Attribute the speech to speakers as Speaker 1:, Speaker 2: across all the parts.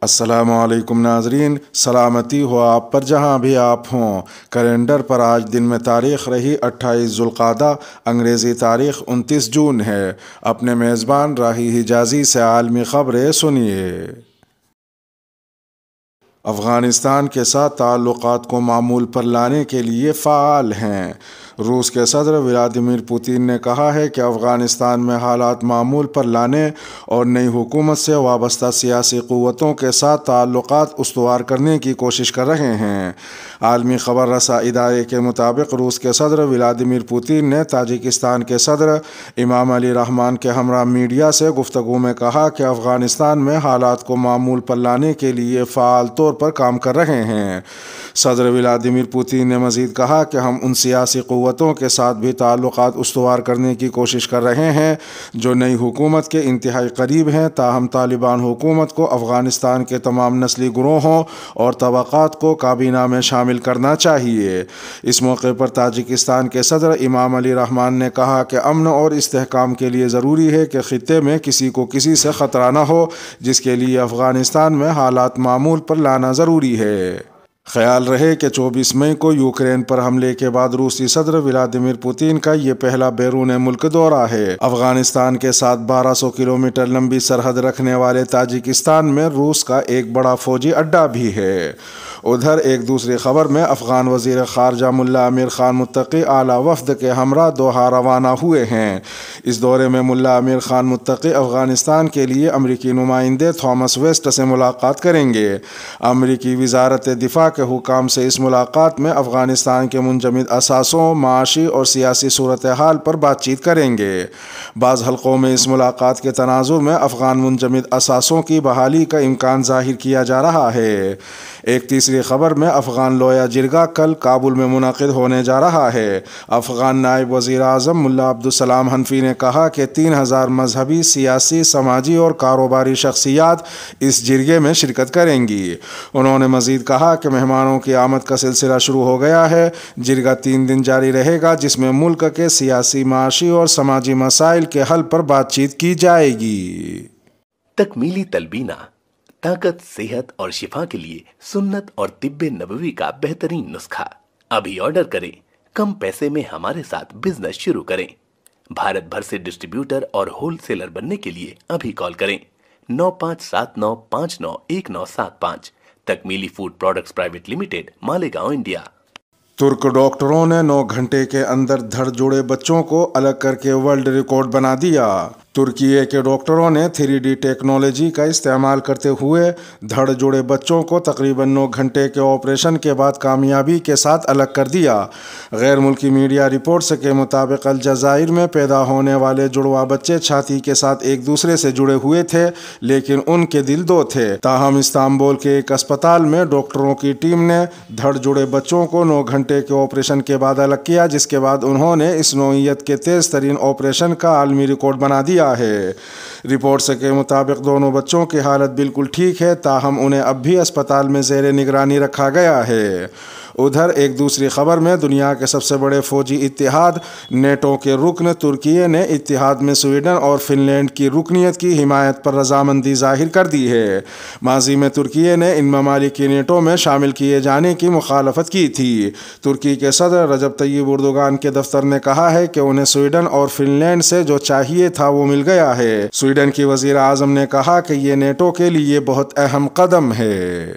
Speaker 1: السلام علیکم ناظرین، سلامتی ہو آپ پر جہاں بھی آپ ہوں۔ کیلنڈر پر آج دن میں تاریخ رہی 28 ذوالقعدہ، انگریزی تاریخ 29 جون ہے۔ اپنے میزبان راہی حجازی سے عالمی خبریں سنیے۔ افغانستان کے ساتھ تعلقات کو معمول پر لانے کے لیے فعال ہیں۔ روس کے صدر ولادیمیر پوتین نے کہا ہے کہ افغانستان میں حالات معمول پر لانے اور نئی حکومت سے وابستہ سیاسی قوتوں کے ساتھ تعلقات استوار کرنے کی کوشش کر رہے ہیں۔ عالمی خبر رساں ادارے کے مطابق روس کے صدر ولادیمیر پوتین نے تاجکستان کے صدر امام علی رحمان کے ہمراہ میڈیا سے گفتگو میں کہا کہ افغانستان میں حالات کو معمول پر لانے کے لیے فعال طور پر کام کر رہے ہیں۔ صدر ولادیمیر پوتین نے مزید کہا کہ ہم ان سیاسی قوتوں کے ساتھ بھی تعلقات استوار کرنے کی کوشش کر رہے ہیں جو نئی حکومت کے انتہائی قریب ہیں، تاہم طالبان حکومت کو افغانستان کے تمام نسلی گروہوں اور طبقات کو کابینہ میں شامل کرنا چاہیے۔ اس موقع پر تاجکستان کے صدر امام علی رحمان نے کہا کہ امن اور استحکام کے لیے ضروری ہے کہ خطے میں کسی کو کسی سے خطرہ نہ ہو، جس کے لیے افغانستان میں حالات معمول پر لانا ضروری ہے۔ خیال رہے کہ 24 مئی کو یوکرین پر حملے کے بعد روسی صدر ولادیمیر پوتین کا یہ پہلا بیرون ملک دورہ ہے۔ افغانستان کے ساتھ 1200 کلومیٹر لمبی سرحد رکھنے والے تاجکستان میں روس کا ایک بڑا فوجی اڈہ بھی ہے۔ ادھر ایک دوسری خبر میں افغان وزیر خارجہ ملا امیر خان متقی اعلیٰ وفد کے ہمراہ دوحہ روانہ ہوئے ہیں۔ اس دورے میں ملا امیر خان متقی افغانستان کے لیے امریکی نمائندے تھامس ویسٹ سے ملاقات کریں گے۔ امریکی وزارت دفاع کے حکام سے اس ملاقات میں افغانستان کے منجمد اثاثوں، معاشی اور سیاسی صورتحال پر بات چیت کریں گے۔ بعض حلقوں میں اس ملاقات کے تناظر میں افغان منجمد اثاثوں کی بحالی کا امکان ظاہر کیا جا رہا ہے۔ ایک تیسری خبر میں افغان لویا جرگہ کل کابل میں منعقد ہونے جا رہا ہے۔ افغان نائب وزیر اعظم ملا عبدالسلام حنفی نے کہا کہ 3000 مذہبی، سیاسی، سماجی اور کاروباری شخصیات اس جرگے میں شرکت کریں گی۔ انہوں نے مزید کہا کہ مہمانوں کی آمد کا سلسلہ شروع ہو گیا ہے۔ جرگہ 3 دن جاری رہے گا، جس میں ملک کے سیاسی، معاشی اور سماجی مسائل کے حل پر بات چیت کی جائے گی۔
Speaker 2: تکمیلی تلبینہ طاقت، صحت اور شفا کے لیے سنت اور طب نبوی کا بہترین نسخہ۔ ابھی آرڈر کریں، کم پیسے میں ہمارے ساتھ بزنس شروع کریں۔ بھارت بھر سے ڈسٹریبیوٹر اور ہول سیلر بننے کے لیے ابھی کال کریں 9579591975۔ تکمیلی food products private limited, Malegaon, India.
Speaker 1: ترک ڈاکٹروں نے 9 گھنٹے کے اندر دھڑ جڑے بچوں کو الگ کر کے ورلڈ ریکارڈ بنا دیا۔ ترکیے کے ڈاکٹروں نے 3D ٹیکنالوجی کا استعمال کرتے ہوئے دھڑ جڑے بچوں کو تقریباً 9 گھنٹے کے آپریشن کے بعد کامیابی کے ساتھ الگ کر دیا۔ غیر ملکی میڈیا رپورٹس کے مطابق الجزائر میں پیدا ہونے والے جڑواں بچے چھاتی کے ساتھ ایک دوسرے سے جڑے ہوئے تھے، لیکن ان کے دل 2 تھے۔ تاہم استنبول کے ایک اسپتال میں ڈاکٹروں کی ٹیم نے دھڑ جڑے بچوں کو 9 گھنٹے کے آپریشن کے بعد الگ کیا، جس کے بعد انہوں نے اس نوعیت کے تیز ترین آپریشن کا عالمی ریکارڈ بنا دیا ہے۔ رپورٹس کے مطابق دونوں بچوں کی حالت بالکل ٹھیک ہے، تاہم انہیں اب بھی اسپتال میں زیر نگرانی رکھا گیا ہے۔ ادھر ایک دوسری خبر میں دنیا کے سب سے بڑے فوجی اتحاد نیٹو کے رکن ترکیے نے اتحاد میں سویڈن اور فن لینڈ کی رکنیت کی حمایت پر رضامندی ظاہر کر دی ہے۔ ماضی میں ترکیے نے ان ممالک کی نیٹو میں شامل کیے جانے کی مخالفت کی تھی۔ ترکی کے صدر رجب طیب اردوغان کے دفتر نے کہا ہے کہ انہیں سویڈن اور فن لینڈ سے جو چاہیے تھا وہ مل گیا ہے۔ سویڈن کی وزیر اعظم نے کہا کہ یہ نیٹو کے لیے بہت اہم قدم ہے۔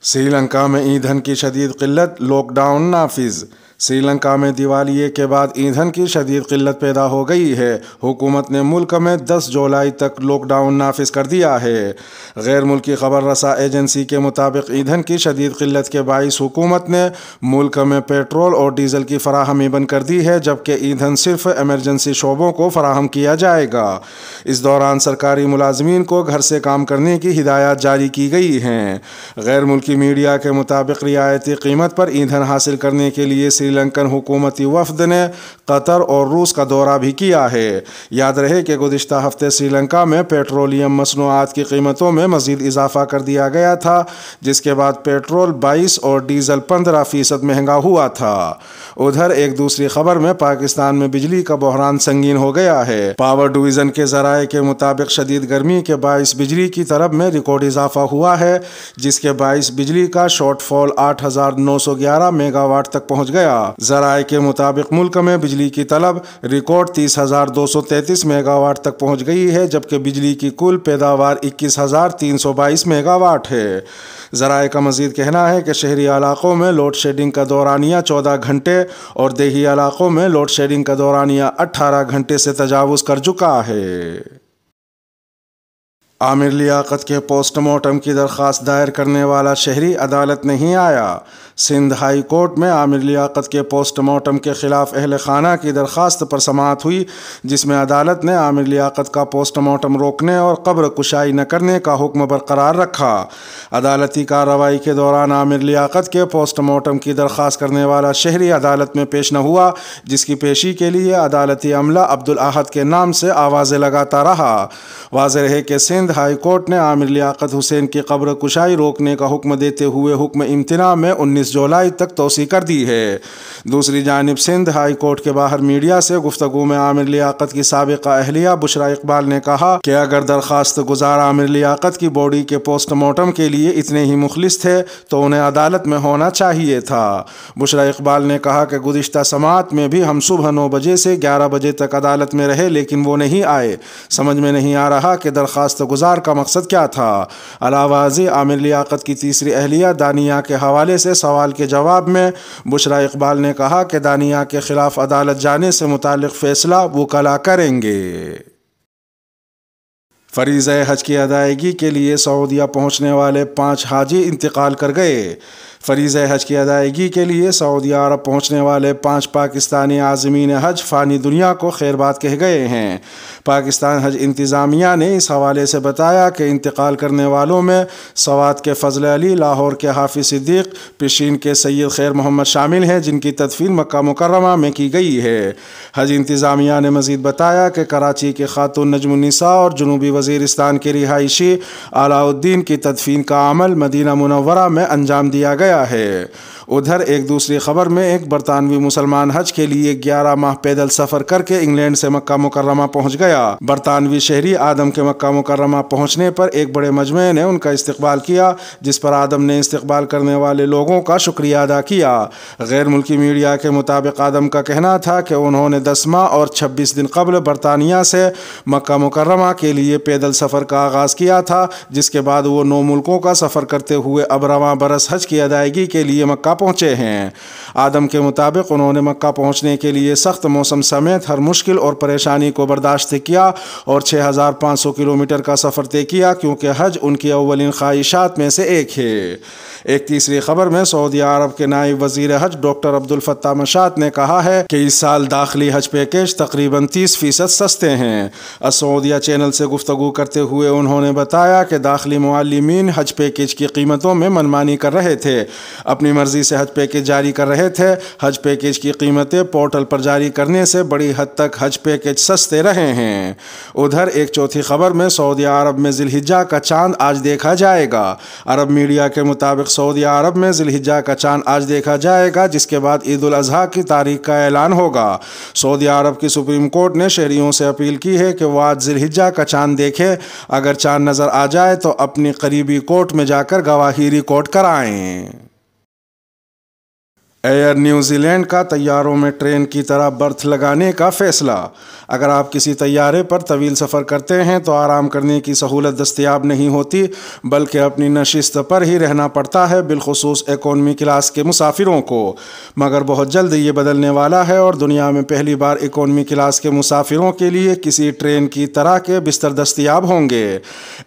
Speaker 1: سری لنکا میں ایندھن کی شدید قلت، لاک ڈاؤن نافذ۔ سری لنکا میں دیوالیے کے بعد ایندھن کی شدید قلت پیدا ہو گئی ہے۔ حکومت نے ملک میں 10 جولائی تک لاک ڈاؤن نافذ کر دیا ہے۔ غیر ملکی خبر رساں ایجنسی کے مطابق ایندھن کی شدید قلت کے باعث حکومت نے ملک میں پیٹرول اور ڈیزل کی فراہمی بند کر دی ہے، جبکہ ایندھن صرف ایمرجنسی شعبوں کو فراہم کیا جائے گا۔ اس دوران سرکاری ملازمین کو گھر سے کام کرنے کی ہدایات جاری کی گئی ہیں۔ غیر ملکی میڈیا کے مطابق رعایتی قیمت پر ایندھن حاصل کرنے کے لیے سری سری لنکن حکومتی وفد نے قطر اور روس کا دورہ بھی کیا ہے۔ یاد رہے کہ گزشتہ ہفتے سری لنکا میں پیٹرولیم مصنوعات کی قیمتوں میں مزید اضافہ کر دیا گیا تھا، جس کے بعد پیٹرول 22 اور ڈیزل 15% مہنگا ہوا تھا۔ ادھر ایک دوسری خبر میں پاکستان میں بجلی کا بحران سنگین ہو گیا ہے۔ پاور ڈویژن کے ذرائع کے مطابق شدید گرمی کے باعث بجلی کی طلب میں ریکارڈ اضافہ ہوا ہے، جس کے باعث بجلی کا شارٹ فال 8,911 میگا واٹ تک پہنچ گیا۔ ذرائع کے مطابق ملک میں بجلی کی طلب ریکارڈ 30,233 میگا واٹ تک پہنچ گئی ہے، جبکہ بجلی کی کل پیداوار 21,322 میگا واٹ ہے۔ ذرائع کا مزید کہنا ہے کہ شہری علاقوں میں لوڈ شیڈنگ کا دورانیہ 14 گھنٹے اور دیہی علاقوں میں لوڈ شیڈنگ کا دورانیہ 18 گھنٹے سے تجاوز کر چکا ہے۔ عامر لیاقت کے پوسٹ مارٹم کی درخواست دائر کرنے والا شہری عدالت نہیں آیا۔ سندھ ہائی کورٹ میں عامر لیاقت کے پوسٹ مارٹم کے خلاف اہل خانہ کی درخواست پر سماعت ہوئی، جس میں عدالت نے عامر لیاقت کا پوسٹ مارٹم روکنے اور قبر کشائی نہ کرنے کا حکم برقرار رکھا۔ عدالتی کارروائی کے دوران عامر لیاقت کے پوسٹ مارٹم کی درخواست کرنے والا شہری عدالت میں پیش نہ ہوا، جس کی پیشی کے لیے عدالتی عملہ عبدالاحد کے نام سے آوازیں لگاتا رہا۔ واضح ہے کہ سندھ ہائی کورٹ نے عامر لیاقت حسین کی قبر کشائی روکنے کا حکم دیتے ہوئے حکم امتناع میں 19 جولائی تک توسیع کر دی ہے۔ دوسری جانب سندھ ہائی کورٹ کے باہر میڈیا سے گفتگو میں عامر لیاقت کی سابقہ اہلیہ بشرا اقبال نے کہا کہ اگر درخواست گزار عامر لیاقت کی باڈی کے پوسٹ مارٹم کے لیے اتنے ہی مخلص تھے تو انہیں عدالت میں ہونا چاہیے تھا۔ بشرا اقبال نے کہا کہ گزشتہ سماعت میں بھی ہم صبح 9 بجے سے 11 بجے تک عدالت میں رہے، لیکن وہ نہیں آئے۔ سمجھ میں نہیں آ رہا کہ درخواست گزار کا مقصد کیا تھا۔ علاوہ ازیں عامر لیاقت کی تیسری اہلیہ دانیہ کے حوالے سے سوال کے جواب میں بشرا اقبال نے کہا کہ دانیہ کے خلاف عدالت جانے سے متعلق فیصلہ وکلاء کریں گے۔ فریضہ حج کی ادائیگی کے لیے سعودیہ پہنچنے والے 5 حاجی انتقال کر گئے۔ فریضہ حج کی ادائیگی کے لیے سعودی عرب پہنچنے والے 5 پاکستانی عازمین حج فانی دنیا کو خیر بات کہہ گئے ہیں۔ پاکستان حج انتظامیہ نے اس حوالے سے بتایا کہ انتقال کرنے والوں میں سوات کے فضل علی، لاہور کے حافظ صدیق، پشین کے سید خیر محمد شامل ہیں، جن کی تدفین مکہ مکرمہ میں کی گئی ہے۔ حج انتظامیہ نے مزید بتایا کہ کراچی کے خاتون نجم النساء اور جنوبی وزیرستان کے رہائشی علاء الدین کی تدفین کا عمل مدینہ منورہ میں انجام دیا گیا ہے۔ ادھر ایک دوسری خبر میں ایک برطانوی مسلمان حج کے لیے 11 ماہ پیدل سفر کر کے انگلینڈ سے مکہ مکرمہ پہنچ گیا۔ برطانوی شہری آدم کے مکہ مکرمہ پہنچنے پر ایک بڑے مجمع نے ان کا استقبال کیا، جس پر آدم نے استقبال کرنے والے لوگوں کا شکریہ ادا کیا۔ غیر ملکی میڈیا کے مطابق آدم کا کہنا تھا کہ انہوں نے 10 ماہ اور 26 دن قبل برطانیہ سے مکہ مکرمہ کے لیے پیدل سفر کا آغاز کیا تھا، جس کے بعد وہ 9 ملکوں کا سفر کرتے ہوئے اب رواں برس حج کی ادائیگی کے لیے مکہ پہنچے ہیں۔ آدم کے مطابق انہوں نے مکہ پہنچنے کے لیے سخت موسم سمیت ہر مشکل اور پریشانی کو برداشت کیا اور 6,500 کلومیٹر کا سفر طے کیا، کیونکہ حج ان کی اولین خواہشات میں سے ایک ہے۔ ایک تیسری خبر میں سعودی عرب کے نائب وزیر حج ڈاکٹر عبدالفتاح مشات نے کہا ہے کہ اس سال داخلی حج پیکیج تقریباً 30% سستے ہیں۔ السعودیہ چینل سے گفتگو کرتے ہوئے انہوں نے بتایا کہ داخلی معلمین حج پیکیج کی قیمتوں میں منمانی کر رہے تھے، اپنی مرضی سے حج پیکیج جاری کر رہے تھے۔ حج پیکیج کی قیمتیں پورٹل پر جاری کرنے سے بڑی حد تک حج پیکیج سستے رہے ہیں۔ ادھر ایک چوتھی خبر میں سعودی عرب میں ذی الحجہ کا چاند آج دیکھا جائے گا۔ عرب میڈیا کے مطابق سعودی عرب میں ذی الحجہ کا چاند آج دیکھا جائے گا، جس کے بعد عید الاضحیٰ کی تاریخ کا اعلان ہوگا۔ سعودی عرب کی سپریم کورٹ نے شہریوں سے اپیل کی ہے کہ وہ آج ذی الحجہ کا چاند دیکھیں۔ اگر چاند نظر آ جائے تو اپنی قریبی کورٹ میں جا کر گواہی ریکارڈ کرائیں۔ ایئر نیوزی لینڈ کا طیاروں میں ٹرین کی طرح برتھ لگانے کا فیصلہ۔ اگر آپ کسی طیارے پر طویل سفر کرتے ہیں تو آرام کرنے کی سہولت دستیاب نہیں ہوتی، بلکہ اپنی نشست پر ہی رہنا پڑتا ہے، بالخصوص اکانومی کلاس کے مسافروں کو۔ مگر بہت جلد یہ بدلنے والا ہے اور دنیا میں پہلی بار اکانومی کلاس کے مسافروں کے لیے کسی ٹرین کی طرح کے بستر دستیاب ہوں گے۔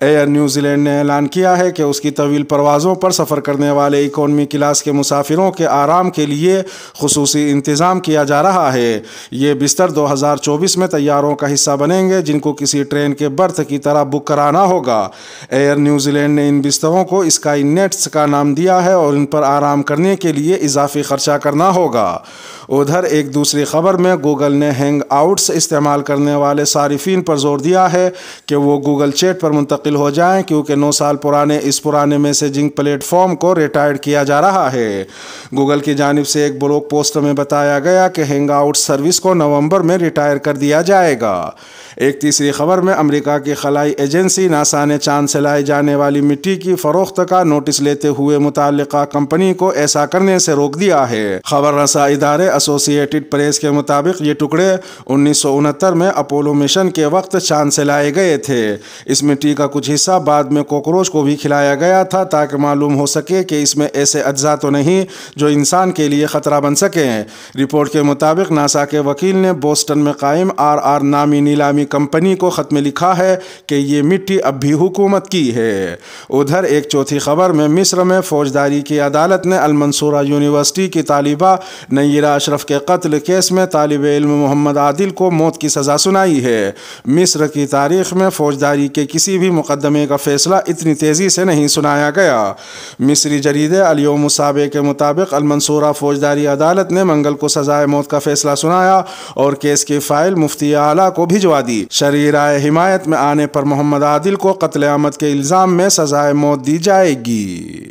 Speaker 1: ایئر نیوزی لینڈ نے اعلان کیا ہے کہ اس کی طویل پروازوں پر سفر کرنے والے اکانومی کلاس کے مسافروں کے آرام کے لیے خصوصی انتظام کیا جا رہا ہے۔ یہ بستر 2024 میں تیاروں کا حصہ بنیں گے، جن کو کسی ٹرین کے برتھ کی طرح بک کرانا ہوگا۔ ایئر نیوزی لینڈ نے ان بستروں کو اسکائی نیٹس کا نام دیا ہے اور ان پر آرام کرنے کے لیے اضافی خرچہ کرنا ہوگا۔ ادھر ایک دوسری خبر میں گوگل نے ہینگ آؤٹس استعمال کرنے والے صارفین پر زور دیا ہے کہ وہ گوگل چیٹ پر منتقل ہو جائیں کیونکہ 9 سال پرانے اس پرانے میسیجنگ پلیٹ فارم کو ریٹائرڈ کیا جا رہا ہے۔ گوگل کی جانب سے ایک بلاگ پوسٹ میں بتایا گیا کہ ہینگ آؤٹس سروس کو نومبر میں ریٹائر کر دیا جائے گا۔ ایک تیسری خبر میں امریکہ کی خلائی ایجنسی ناسا نے چاند سے لائی جانے والی مٹی کی فروخت کا نوٹس لیتے ہوئے متعلقہ کمپنی کو ایسا کرنے سے روک دیا ہے۔ خبر رساں ادارے ایسوسی ایٹڈ پریس کے مطابق یہ ٹکڑے 1969 میں اپولو مشن کے وقت چاند سے لائے گئے تھے۔ اس مٹی کا کچھ حصہ بعد میں کوکروچ کو بھی کھلایا گیا تھا تاکہ معلوم ہو سکے کہ اس میں ایسے اجزاء تو نہیں جو انسان کے لیے خطرہ بن سکیں۔ رپورٹ کے مطابق ناسا کے وکیل نے بوسٹن میں قائم RR نامی نیلامی کمپنی کو خط میں لکھا ہے کہ یہ مٹی اب بھی حکومت کی ہے۔ ادھر ایک چوتھی خبر میں مصر میں فوجداری کی عدالت نے المنصورہ یونیورسٹی کی طالبہ نیرہ اشرف کے قتل کیس میں طالب علم محمد عادل کو موت کی سزا سنائی ہے۔ مصر کی تاریخ میں فوجداری کے کسی بھی مقدمے کا فیصلہ اتنی تیزی سے نہیں سنایا گیا۔ مصری جریدے الیوم السابع کے مطابق المنصورہ فوجداری عدالت نے منگل کو سزائے موت کا فیصلہ سنایا اور کیس کی فائل مفتی اعلیٰ کو بھجوا دی۔ شرعی رائے حمایت میں آنے پر محمد عادل کو قتل عمد کے الزام میں سزائے موت دی جائے گی۔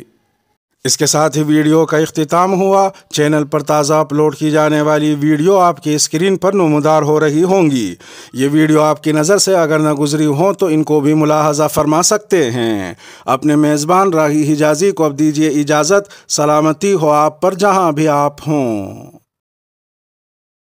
Speaker 1: اس کے ساتھ ہی ویڈیو کا اختتام ہوا۔ چینل پر تازہ اپلوڈ کی جانے والی ویڈیو آپ کی اسکرین پر نمودار ہو رہی ہوں گی۔ یہ ویڈیو آپ کی نظر سے اگر نہ گزری ہوں تو ان کو بھی ملاحظہ فرما سکتے ہیں۔ اپنے میزبان راہی حجازی کو اب دیجیے اجازت۔ سلامتی ہو آپ پر جہاں بھی آپ ہوں۔